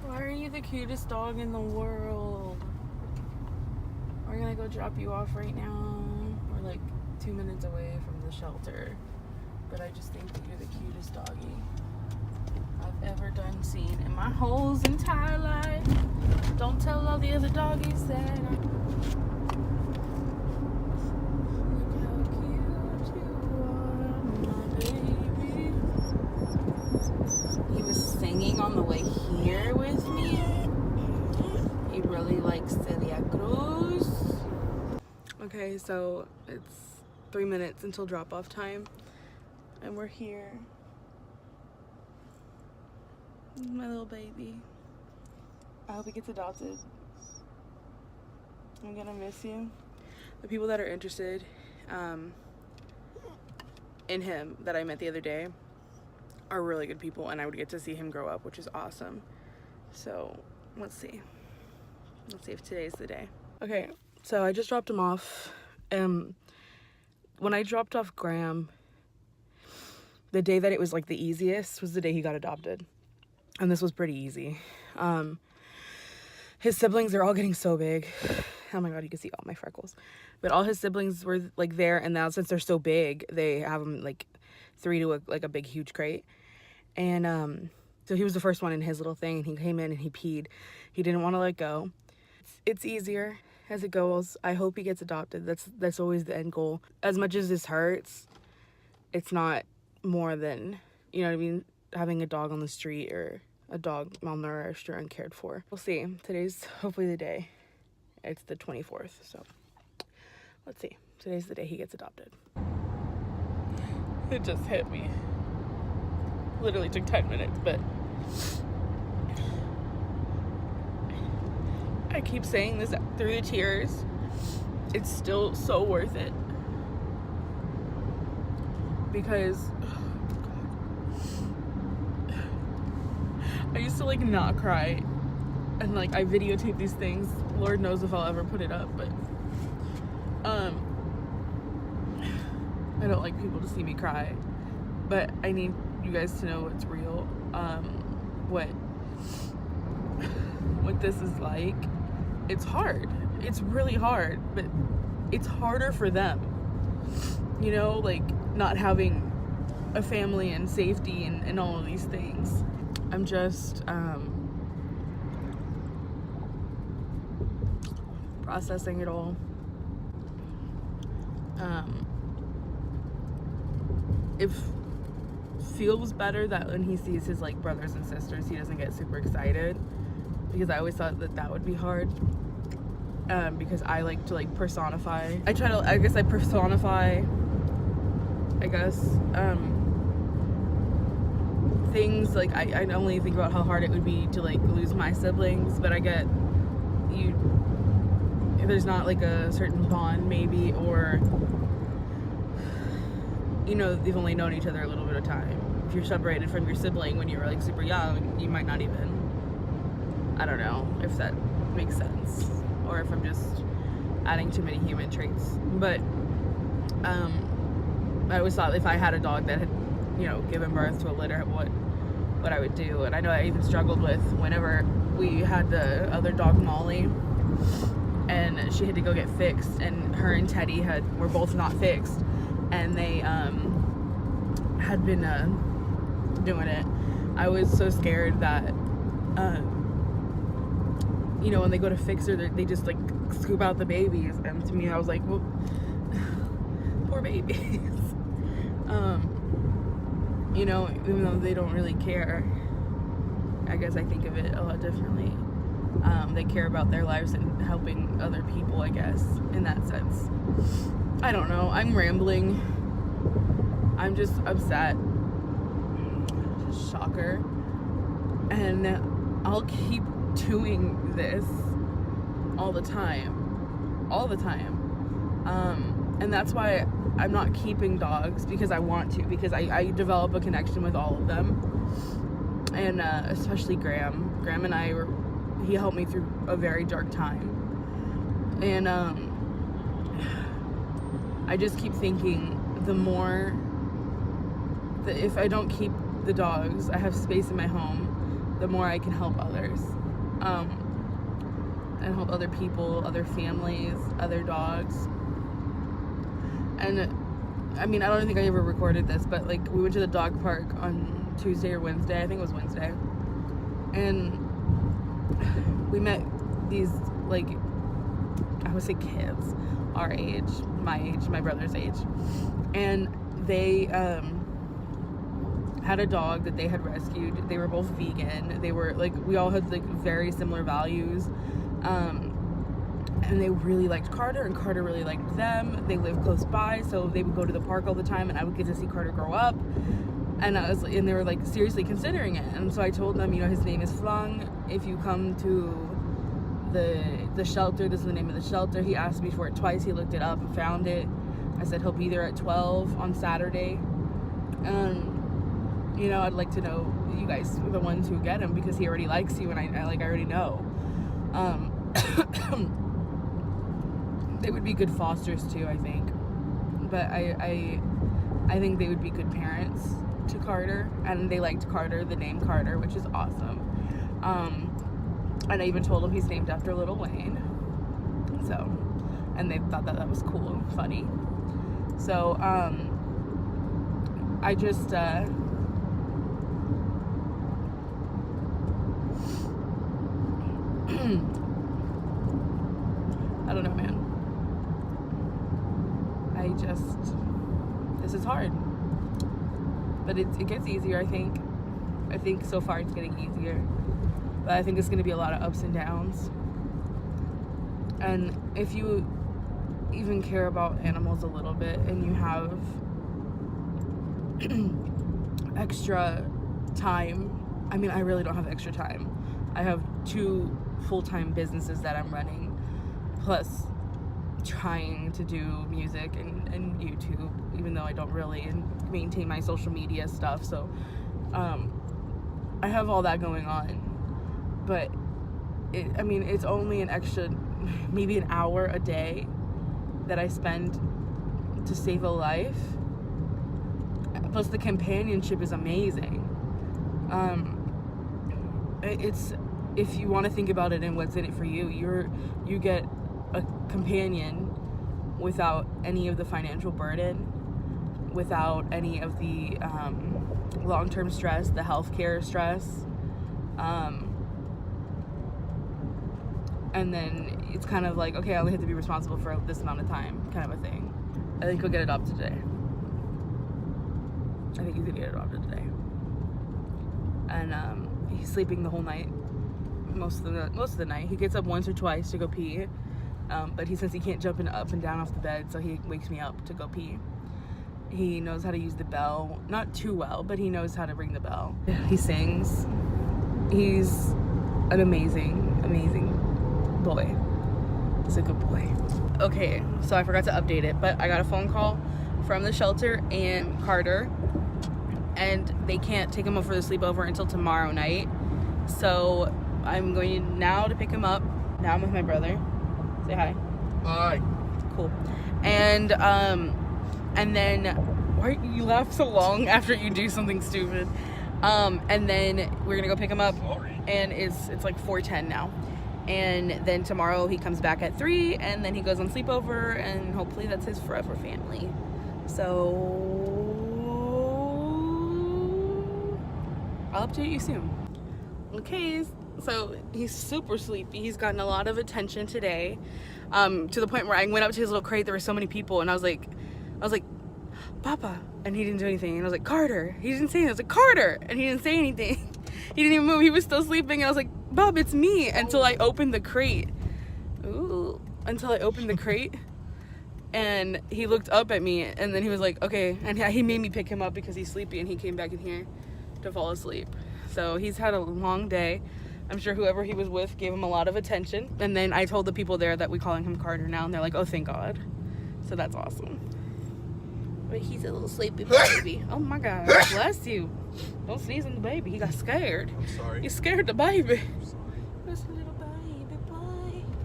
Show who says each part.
Speaker 1: Why are you the cutest dog in the world? We're gonna go drop you off right now. We're like 2 minutes away from the shelter. But I just think that you're the cutest doggy I've ever done seen in my whole entire life. Don't tell all the other doggies that look how cute you are, my baby. He was singing on the way here with me. He really likes Celia Cruz. Okay, so it's 3 minutes until drop-off time, and we're here. My little baby. I hope he gets adopted. I'm gonna miss you. The people that are interested in him that I met the other day are really good people, and I would get to see him grow up, which is awesome. So let's see if today's the day. Okay, so I just dropped him off. When I dropped off Graham, the day that it was like the easiest was the day he got adopted, and this was pretty easy. His siblings are all getting so big. Oh my god, you can see all my freckles. But all his siblings were like there, and now since they're so big, they have him like 3 to a big huge crate. And so he was the first one in his little thing, and he came in and he peed. He didn't want to let go. It's easier as it goes. I hope he gets adopted. That's always the end goal. As much as this hurts, it's not more than, you know what I mean, having a dog on the street or a dog malnourished or uncared for. We'll see. Today's hopefully the day. It's the 24th, so let's see. Today's the day he gets adopted. It just hit me. Literally took 10 minutes, but I keep saying this through the tears. It's still so worth it. Because I used to like not cry, and like I videotape these things. Lord knows if I'll ever put it up, but I don't like people to see me cry, but I need you guys to know it's real. What this is like. It's hard. It's really hard, but it's harder for them. You know, like not having a family and safety and all of these things. I'm just processing it all. It feels better that when he sees his like brothers and sisters, he doesn't get super excited, because I always thought that would be hard. Because I like to like personify. I personify things. Like I only think about how hard it would be to like lose my siblings, but I get there's not like a certain bond maybe, or you know, they've only known each other a little bit of time. If you're separated from your sibling when you were like super young, you might not even, I don't know if that makes sense, or if I'm just adding too many human traits. But I always thought if I had a dog that had, you know, given birth to a litter, what I would do. And I know I even struggled with whenever we had the other dog, Molly, and she had to go get fixed, and her and Teddy were both not fixed, and they had been doing it. I was so scared that you know, when they go to fix her, they just like scoop out the babies, and to me I was like, well, poor babies. You know, even though they don't really care, I guess I think of it a lot differently. They care about their lives and helping other people, I guess, in that sense. I don't know, I'm rambling. I'm just upset. Shocker. And I'll keep doing this all the time. And that's why I'm not keeping dogs, because I want to, because I develop a connection with all of them. And especially Graham and I he helped me through a very dark time. And I just keep thinking, if I don't keep the dogs, I have space in my home, the more I can help others. And help other people, other families, other dogs. And I mean, I don't think I ever recorded this, but like we went to the dog park on Tuesday or Wednesday. I think it was Wednesday. And we met these, like, I would say kids, our age, my brother's age. And they had a dog that they had rescued. They were both vegan. They were like, we all had like very similar values. And they really liked Carter, and Carter really liked them. They lived close by, so they would go to the park all the time, and I would get to see Carter grow up. And they were like seriously considering it. And so I told them, you know, his name is Flung. If you come to the shelter, this is the name of the shelter. He asked me for it twice. He looked it up and found it. I said he'll be there at 12 on Saturday. You know, I'd like to know you guys are the ones who get him, because he already likes you, and I already know. They would be good fosters too, I think. But I think they would be good parents to Carter, and they liked Carter, the name Carter, which is awesome. And I even told them he's named after Lil Wayne. So, and they thought that was cool and funny. So, I just, I don't know, man. This is hard. But it gets easier, I think. I think so far it's getting easier. But I think it's going to be a lot of ups and downs. And if you even care about animals a little bit, and you have extra time, I mean, I really don't have extra time. I have 2 full-time businesses that I'm running, plus trying to do music and YouTube, even though I don't really maintain my social media stuff. So I have all that going on, but I mean, it's only an extra maybe an hour a day that I spend to save a life. Plus the companionship is amazing. It's, if you want to think about it and what's in it for you, you get a companion without any of the financial burden, without any of the long-term stress, the healthcare stress, and then it's kind of like, okay, I only have to be responsible for this amount of time, kind of a thing. I think he'll get adopted today. I think he's gonna get adopted today. And he's sleeping the whole night, most of the night. He gets up once or twice to go pee, but since he can't jump up and down off the bed, so he wakes me up to go pee. He knows how to use the bell, not too well, but he knows how to ring the bell. He sings. He's an amazing, amazing boy. He's a good boy. Okay, so I forgot to update it, but I got a phone call from the shelter and Carter, and they can't take him up for the sleepover until tomorrow night. So I'm going now to pick him up. Now I'm with my brother. Say hi.
Speaker 2: Hi.
Speaker 1: Cool. And then, why you laugh so long after you do something stupid? And then we're gonna go pick him up.
Speaker 2: Sorry.
Speaker 1: And it's like 4:10 now. And then tomorrow he comes back at 3, and then he goes on sleepover, and hopefully that's his forever family. So I'll update you soon. Okay, so he's super sleepy. He's gotten a lot of attention today, to the point where I went up to his little crate. There were so many people, and I was like, Papa, and he didn't do anything. And I was like, Carter. He didn't say anything. I was like, Carter, and he didn't say anything. He didn't even move. He was still sleeping, and I was like, Bob, it's me, until I opened the crate. Ooh, until I opened the crate, and he looked up at me, and then he was like, okay, and he made me pick him up because he's sleepy, and he came back in here to fall asleep. So he's had a long day. I'm sure whoever he was with gave him a lot of attention. And then I told the people there that we're calling him Carter now, and they're like, oh, thank God. So that's awesome. But he's a little sleepy baby. Oh my God, bless you. Don't sneeze on the baby. He got scared.
Speaker 2: I'm sorry.
Speaker 1: He scared the baby.
Speaker 2: I'm sorry.
Speaker 1: That's a little